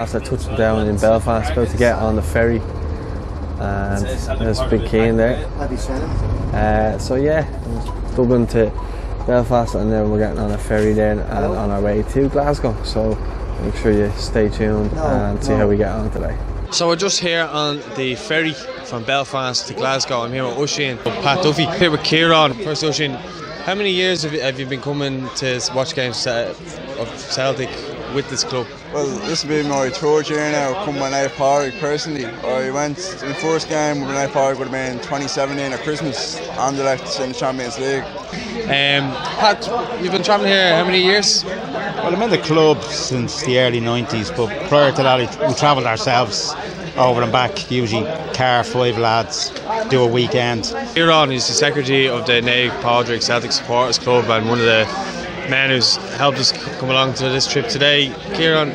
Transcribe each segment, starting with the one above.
after touching down in Belfast, about to get on the ferry, and there's a big queue there. So yeah, Dublin to Belfast, and then we're getting on a ferry then and on our way to Glasgow. So make sure you stay tuned and see how we get on today. So we're just here on the ferry from Belfast to Glasgow. I'm here with Oisin, Pat Duffy, here with Kieran. First, Oisin, how many years have you been coming to watch games of Celtic with this club? Well, this will be my third year now, coming with Naomh Padraig personally. I went in the first game with Naomh Padraig would have been 2017 at Christmas, Anderlecht in the Champions League. Pat, you've been travelling here how many years? Well, I'm in the club since the early 90s, but prior to that we travelled ourselves over and back, usually car, 5 lads, do a weekend. Kieran is the secretary of the Naomh Padraig Celtic Supporters Club and one of the men who's helped us come along to this trip today. Kieran,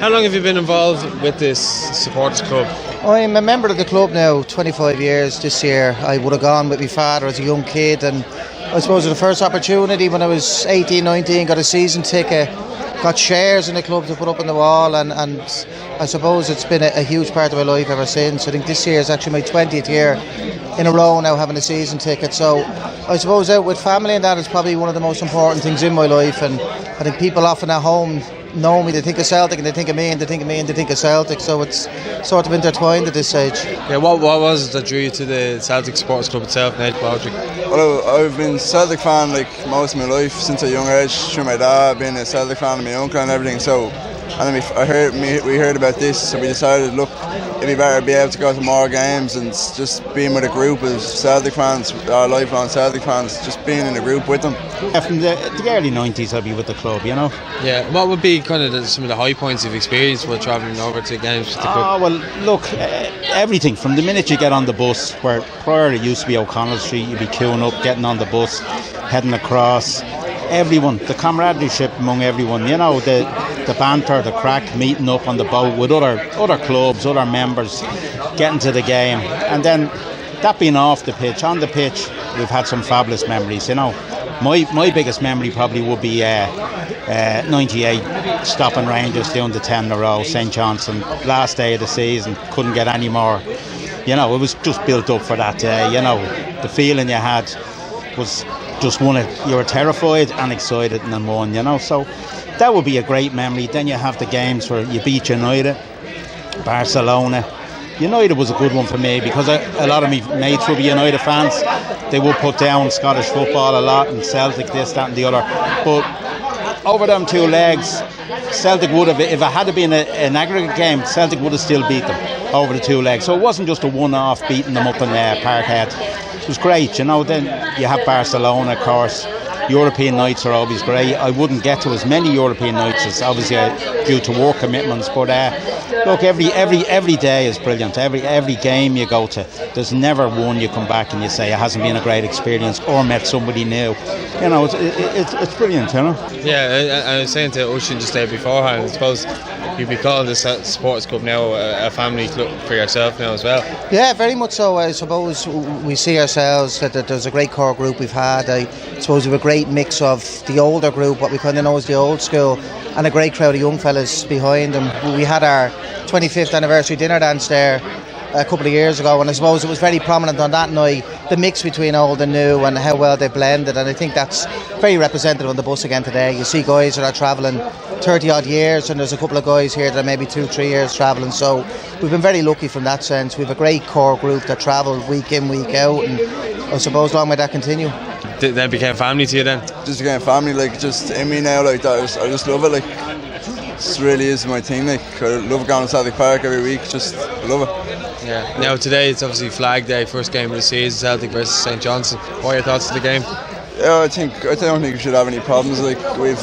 how long have you been involved with this supporters club? I'm a member of the club now, 25 years this year. I would have gone with my father as a young kid, and I suppose the first opportunity when I was 18, 19, got a season ticket, got shares in the club to put up on the wall, and I suppose it's been a huge part of my life ever since. I think this year is actually my 20th year in a row now having a season ticket, so I suppose out with family and that is probably one of the most important things in my life. And I think people often at home know me, they think of Celtic and they think of me and they think of me and they think of Celtic, so it's sort of intertwined at this stage. Yeah, what was it that drew you to the Celtic Supporters Club itself, Naomh Padraig? Well, I've been a Celtic fan like most of my life since a young age, through my dad being a Celtic fan of my uncle and everything. So, and then we heard about this, so we decided, look, it'd be better to be able to go to more games and just being with a group of Celtic fans, lifelong Celtic fans, just being in a group with them. Yeah, from the early 90s I'll be with the club, you know. Yeah, what would be kind of some of the high points you've experienced while travelling over to games with the club? Well, look, everything from the minute you get on the bus, where prior it used to be O'Connell Street, you'd be queuing up, getting on the bus, heading across. Everyone, the camaraderie among everyone, you know, the banter, the crack, meeting up on the boat with other clubs, other members, getting to the game, and then that being off the pitch. On the pitch, we've had some fabulous memories, you know. My biggest memory probably would be 98, stopping Rangers doing the 10 in a row, St Johnstone, last day of the season, couldn't get any more. You know, it was just built up for that day, you know. The feeling you had was just one, you were terrified and excited and then won, you know, so that would be a great memory. Then you have the games where you beat United, Barcelona. United was a good one for me because a lot of my mates would be United fans. They would put down Scottish football a lot and Celtic this, that and the other, but over them 2 legs Celtic would have, if it had been an aggregate game, Celtic would have still beat them over the 2 legs. So it wasn't just a one-off beating them up in Parkhead. It was great, you know. Then you have Barcelona, of course. European nights are always great. I wouldn't get to as many European nights as obviously due to work commitments, but look, every day is brilliant. Every game you go to, there's never one you come back and you say it hasn't been a great experience or met somebody new. You know, it's brilliant, you know. Yeah, I was saying to Oisin just there beforehand, I suppose you'd be calling this supporters club now a family club for yourself now as well. Yeah, very much so. I suppose we see ourselves that there's a great core group we've had. I suppose we have a great mix of the older group, what we kind of know as the old school, and a great crowd of young fellas behind them. We had our 25th anniversary dinner dance there a couple of years ago, and I suppose it was very prominent on that night, the mix between old and new and how well they blended, and I think that's very representative on the bus again today. You see guys that are travelling 30 odd years, and there's a couple of guys here that are maybe 2-3 years travelling, so we've been very lucky from that sense. We have a great core group that travel week in, week out, and I suppose long may that continue. Then became family to you then? Just became family, like just in me now, like that. I just love it, like it really is my thing. Like I love going to Celtic Park every week, just love it. Yeah. Now today it's obviously Flag Day, first game of the season, Celtic versus St Johnstone. What are your thoughts of the game? Yeah, I don't think we should have any problems. Like we've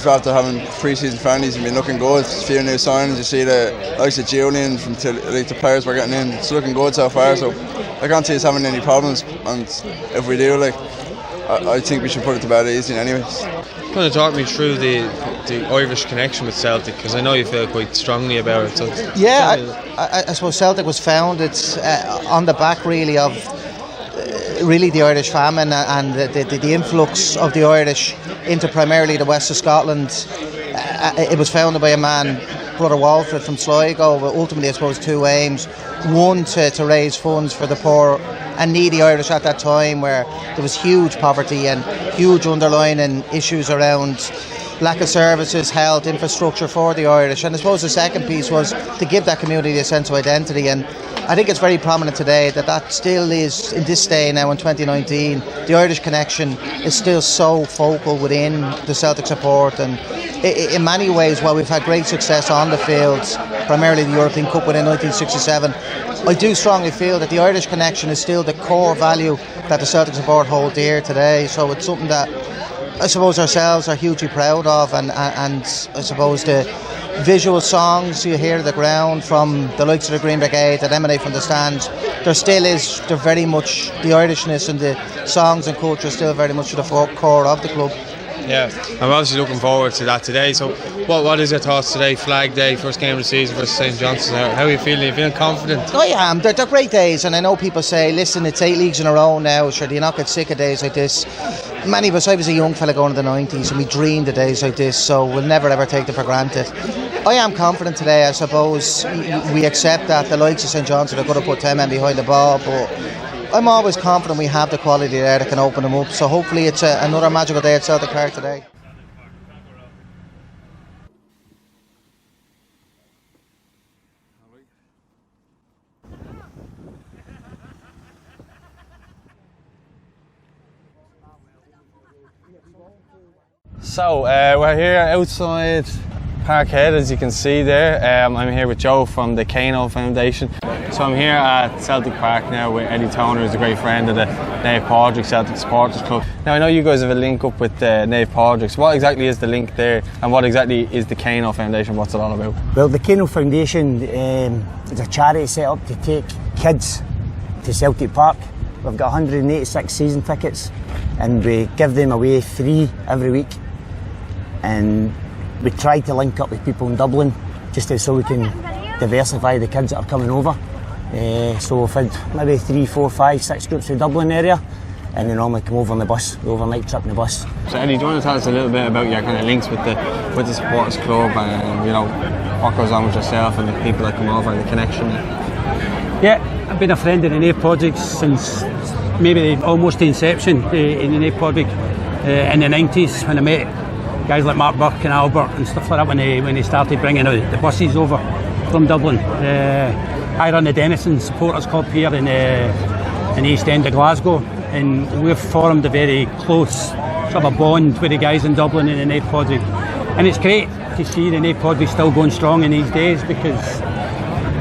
after having pre-season friendlies and been looking good. A few new signings. You see the likes of Julian from the players we're getting in. It's looking good so far. So I can't see us having any problems. And if we do, like I think we should put it to bed easy anyways. Kind of talk me through the Irish connection with Celtic, because I know you feel quite strongly about it. So yeah, I suppose Celtic was founded on the back really of really the Irish famine and the influx of the Irish into primarily the west of Scotland. It was founded by a man Brother Walfred from Sligo, but ultimately I suppose two aims. One, to raise funds for the poor and needy Irish at that time, where there was huge poverty and huge underlying issues around lack of services, health, infrastructure for the Irish. And I suppose the second piece was to give that community a sense of identity, and I think it's very prominent today that still is, in this day now in 2019, the Irish connection is still so focal within the Celtic support. And in many ways, while we've had great success on the fields, primarily the European Cup within 1967, I do strongly feel that the Irish connection is still the core value that the Celtic support hold dear today. So it's something that I suppose ourselves are hugely proud of, and I suppose the visual songs you hear at the ground from the likes of the Green Brigade that emanate from the stands, they're very much the Irishness, and the songs and culture still very much at the core of the club. Yeah, I'm obviously looking forward to that today. So what is your thoughts today? Flag Day, first game of the season versus St Johnstone. How are you feeling? Are you feeling confident? I am. They're great days, and I know people say, listen, it's 8 leagues in a row now, sure, do you not get sick of days like this? Many of us, I was a young fella going to the 90s, and we dreamed of days like this, so we'll never ever take them for granted. I am confident today. I suppose we accept that the likes of St Johnstone are going to put 10 men behind the ball, but I'm always confident we have the quality there that can open them up. So hopefully it's another magical day at Celtic Park today. So we're here outside Parkhead, as you can see there. I'm here with Joe from the Kano Foundation. So I'm here at Celtic Park now with Eddie Toner, who's a great friend of the Naomh Padraig Celtic Supporters Club. Now I know you guys have a link up with Naomh Padraig. So what exactly is the link there, and what exactly is the Kano Foundation? What's it all about? Well, the Kano Foundation is a charity set up to take kids to Celtic Park. We've got 186 season tickets, and we give them away free every week. And we try to link up with people in Dublin just so we can diversify the kids that are coming over. So we've had maybe 3, 4, 5, 6 groups in the Dublin area, and they normally come over on the bus, the overnight trip on the bus. So Eddie, do you want to tell us a little bit about your kind of links with the supporters club, and you know what goes on with yourself and the people that come over and the connection? Yeah, I've been a friend of the Naomh Padraig since maybe almost the inception in the Naomh Padraig in the 90s, when I met guys like Mark Burke and Albert and stuff like that when they started bringing the buses over from Dublin. I run the Denison Supporters Club here in the East End of Glasgow, and we've formed a very close sort of a bond with the guys in Dublin and the Naomh Padraig. And it's great to see the Naomh Padraig still going strong in these days, because,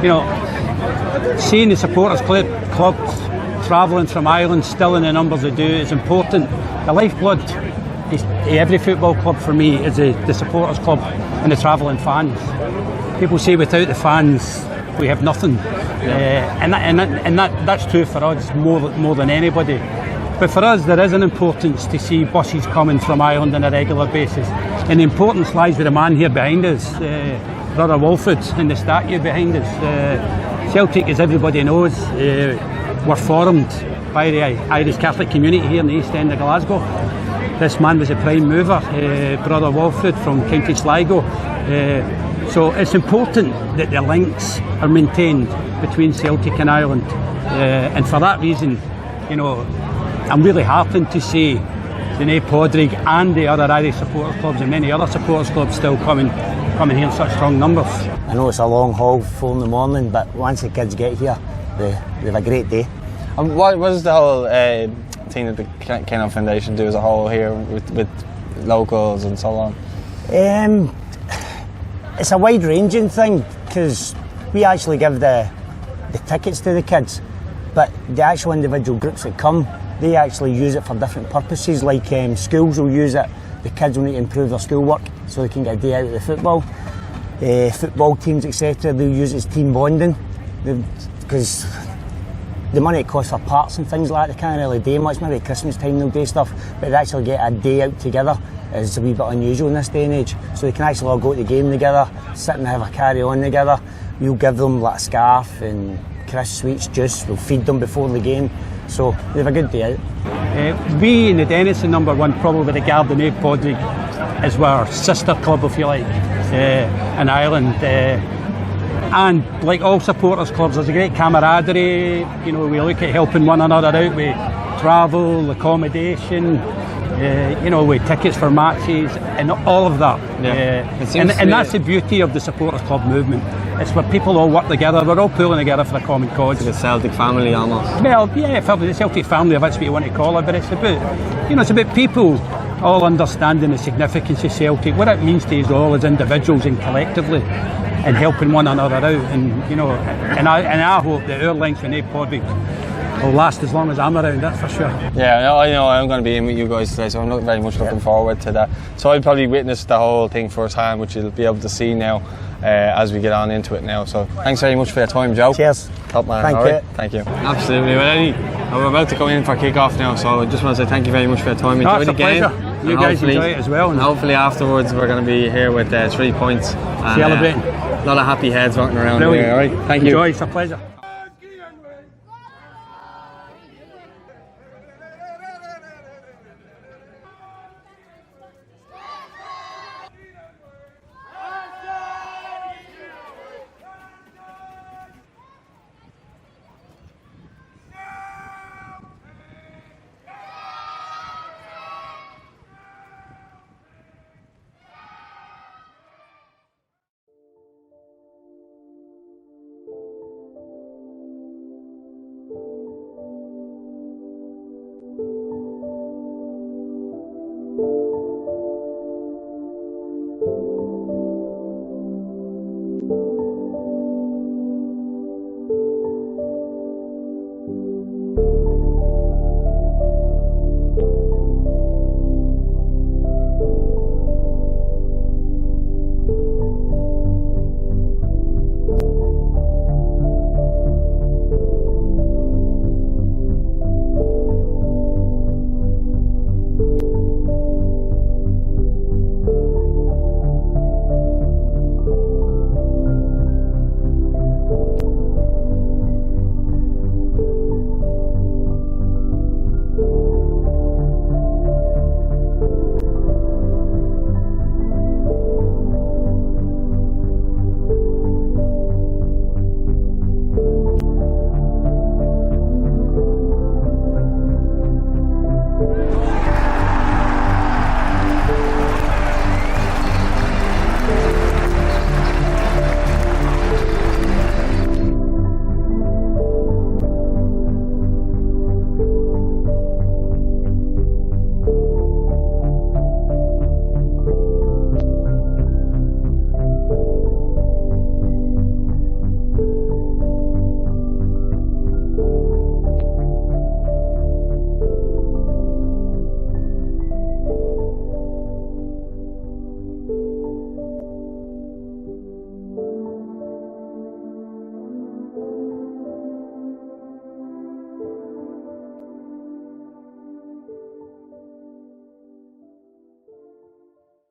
you know, seeing the Supporters Club travelling from Ireland still in the numbers they do is important. The lifeblood every football club for me is the supporters club and the travelling fans. People say without the fans we have nothing, and that's true for us more than anybody. But for us there is an importance to see buses coming from Ireland on a regular basis, and the importance lies with the man here behind us, Brother Walfred, and the statue behind us. Celtic, as everybody knows, were formed by the Irish Catholic community here in the East End of Glasgow. This man was a prime mover, Brother Walfred from County Sligo. So it's important that the links are maintained between Celtic and Ireland, and for that reason, you know, I'm really heartened to see the Naomh Padraig and the other Irish supporters clubs and many other supporters clubs still coming here in such strong numbers. I know it's a long haul, 4 in the morning, but once the kids get here, they have a great day. And what is the whole thing that the Kano Foundation do as a whole here with locals and so on? It's a wide-ranging thing, because we actually give the tickets to the kids, but the actual individual groups that come, they actually use it for different purposes. Like schools will use it, the kids will need to improve their schoolwork so they can get a day out of the football. Football teams, etc., they'll use it as team bonding, because the money it costs for parts and things like that, they can't really do much. Maybe at Christmas time they'll do stuff, but they actually get a day out together is a wee bit unusual in this day and age. So they can actually all go to the game together, sit and have a carry on together. We'll give them like a scarf and crisp, sweets, juice. We'll feed them before the game. So they have a good day out. We in the Denison #1 probably regard the Naomh Padraig as our sister club, if you like, in Ireland. And like all supporters clubs, there's a great camaraderie. You know, we look at helping one another out with travel, accommodation, you know, with tickets for matches and all of that. And that's the beauty of the supporters club movement. It's where people all work together. We're all pulling together for a common cause. The Celtic family almost. Well, yeah, the Celtic family, if that's what you want to call it. But it's about, you know, it's about people all understanding the significance of Celtic, what it means to us all as individuals and collectively, and helping one another out. And you know, and I hope that our links with Naomh Padraig will last as long as I'm around, that's for sure. Yeah, I know I'm going to be in with you guys today, so I'm very much looking forward to that. So I'll probably witness the whole thing firsthand, which you'll be able to see now as we get on into it now. So thanks very much for your time, Joe. Cheers. Top man. Thank you. Thank you. Absolutely. Well, Eddie, we're about to go in for kick-off now, so I just want to say thank you very much for your time. Enjoy the game. You guys enjoy it as well. And hopefully afterwards we're going to be here with 3 points. And, celebrating. A lot of happy heads walking around here. All right. Thank you. Enjoy. It's a pleasure.